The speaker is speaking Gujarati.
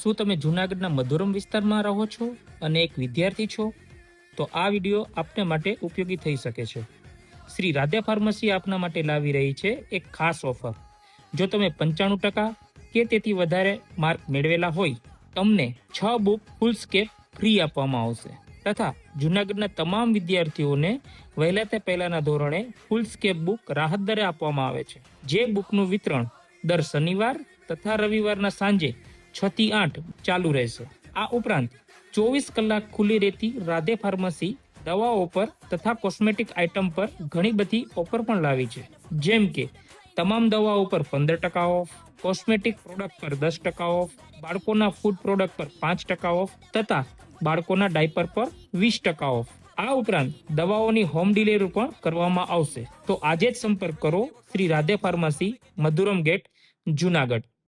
શું તમે જૂનાગઢના મધુરમ વિસ્તારમાં રહો છો અને એક વિદ્યાર્થી છો? તો આ વિડીયો આપને માટે ઉપયોગી થઈ શકે છે. શ્રી રાધે ફાર્મસી આપના માટે લાવી રહી છે એક ખાસ ઓફર. જો તમે 95% કે તેથી વધારે માર્ક મેળવેલા હોય, તમને 6 બુક ફૂલ સ્કેપ ફ્રી આપવામાં આવશે તથા જૂનાગઢના તમામ વિદ્યાર્થીઓને વહેલા તે પહેલાના ધોરણે ફૂલ સ્કેપ બુક રાહત દરે આપવામાં આવે છે. જે બુકનું વિતરણ દર શનિવાર તથા રવિવારના સાંજે 6 થી 8 ચાલુ રહેશે. આ ઉપરાંત 24 કલાક ખુલ્લી રહેતી રાધે ફાર્મસી દવાઓ પર તથા કોસ્મેટિક આઇટમ પર ઘણી બધી ઓફર પણ લાવી છે. જેમ કે તમામ દવાઓ પર 15% ઓફ, કોસ્મેટિક પ્રોડક્ટ પર 10% ઓફ, બાળકોના ફૂડ પ્રોડક્ટ પર 5% ઓફ તથા બાળકોના ડાયપર પર 20% ઓફ. આ ઉપરાંત દવાઓની હોમ ડિલિવરી પણ કરવામાં આવશે. તો આજે જ સંપર્ક કરો શ્રી રાધે ફાર્મસી, મધુરમ ગેટ, જૂનાગઢ.